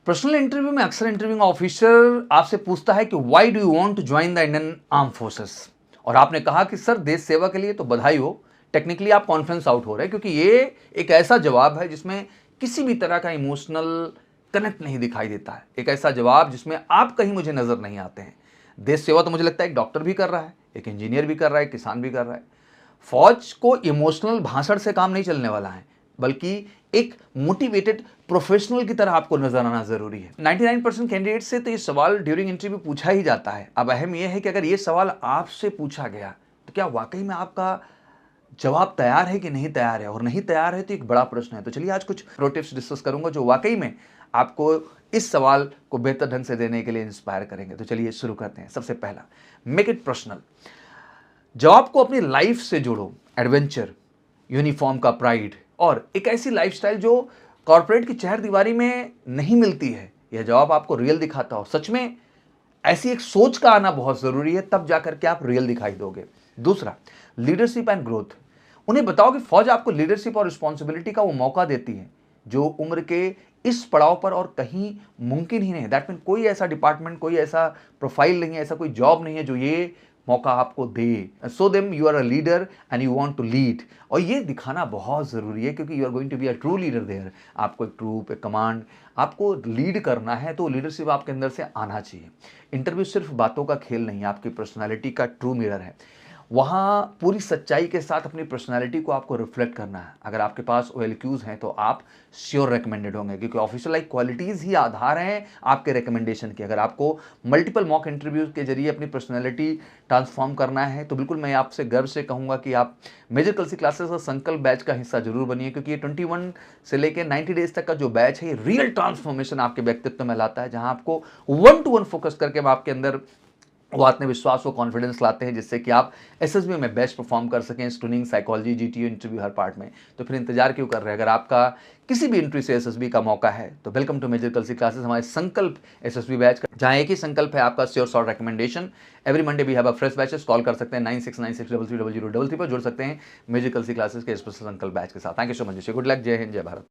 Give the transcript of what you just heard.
Personal interview में अक्सर interviewing officer आपसे पूछता है कि why do you want to join the Indian arm forces, और आपने कहा कि सर देश सेवा के लिए तो बधाई हो, टेक्निकली आप कॉन्फ्रेंस आउट हो रहे हैं, क्योंकि ये एक ऐसा जवाब है जिसमें किसी भी तरह का इमोशनल कनेक्ट नहीं दिखाई देता है। एक ऐसा जवाब जिसमें आप कहीं मुझे नजर नहीं आते हैं। देश सेवा तो मुझे लगता है एक डॉक्टर भी कर रहा है, एक इंजीनियर भी कर रहा है, किसान भी कर रहा है। फौज को इमोशनल भाषण से काम नहीं चलने वाला है, बल्कि एक मोटिवेटेड प्रोफेशनल की तरह आपको नजर आना जरूरी है। 99% कैंडिडेट से तो ये सवाल ड्यूरिंग इंटरव्यू पूछा ही जाता है। अब अहम यह है कि अगर ये सवाल आपसे पूछा गया तो क्या वाकई में आपका जवाब तैयार है कि नहीं तैयार है, और नहीं तैयार है तो एक बड़ा प्रश्न है। तो चलिए आज कुछ प्रो टिप्स डिस्कस करूंगा जो वाकई में आपको इस सवाल को बेहतर ढंग से देने के लिए इंस्पायर करेंगे। तो चलिए शुरू करते हैं। सबसे पहला, मेक इट पर्सनल। जॉब को अपनी लाइफ से जोड़ो। एडवेंचर, यूनिफॉर्म का प्राइड और एक ऐसी लाइफस्टाइल जो कॉर्पोरेट की चहर दीवारी में नहीं मिलती है। यह जॉब आपको रियल दिखाता हो। सच में ऐसी एक सोच का आना बहुत जरूरी है, तब जाकर के आप रियल दिखाई दोगे। दूसरा, लीडरशिप एंड ग्रोथ। उन्हें बताओ कि फौज आपको लीडरशिप और रिस्पॉन्सिबिलिटी का वो मौका देती है जो उम्र के इस पड़ाव पर और कहीं मुमकिन ही नहीं। दैट मीन कोई ऐसा डिपार्टमेंट, कोई ऐसा प्रोफाइल नहीं है, ऐसा कोई जॉब नहीं है जो ये मौका आपको दे। So then you are a leader and you want to lead, और ये दिखाना बहुत ज़रूरी है क्योंकि you are going to be a true leader there. आपको एक ट्रूप, एक कमांड, आपको लीड करना है, तो लीडरशिप आपके अंदर से आना चाहिए। इंटरव्यू सिर्फ बातों का खेल नहीं, आपकी पर्सनालिटी का ट्रू मिरर है। वहाँ पूरी सच्चाई के साथ अपनी पर्सनालिटी को आपको रिफ्लेक्ट करना है। अगर आपके पास OLQs हैं तो आप श्योर रिकमेंडेड होंगे, क्योंकि ऑफिशियल लाइक क्वालिटीज़ ही आधार हैं आपके रिकमेंडेशन के। अगर आपको मल्टीपल मॉक इंटरव्यूज के जरिए अपनी पर्सनालिटी ट्रांसफॉर्म करना है तो बिल्कुल मैं आपसे गर्व से कहूँगा कि आप मेजर कलसी क्लासेस और संकल्प बैच का हिस्सा जरूर बनिए, क्योंकि ये 21 से लेकर 90 डेज तक का जो बैच है ये रियल ट्रांसफॉर्मेशन आपके व्यक्तित्व में लाता है, जहाँ आपको 1-to-1 फोकस करके हम आपके अंदर वो आत्मविश्वास, वो कॉन्फिडेंस लाते हैं जिससे कि आप SSB में बेस्ट परफॉर्म कर सकें। स्टूडेंट साइकोलॉजी, GTO इंटरव्यू हर पार्ट में। तो फिर इंतजार क्यों कर रहे हैं? अगर आपका किसी भी इंटरव्यू से SSB का मौका है तो welcome to major Kalsi classes, हमारे संकल्प SSB बैच का, जहाँ एक ही संकल्प है आपका sure short recommendation. Every Monday we have a fresh batches. Call कर सकते हैं 9696330033 पर, जुड़ सकते हैं मेजर कलसी क्लासेस के स्पेशल संकल्प बैच के साथ। Thank you so much. Good luck. Jai Hind, जय भारत।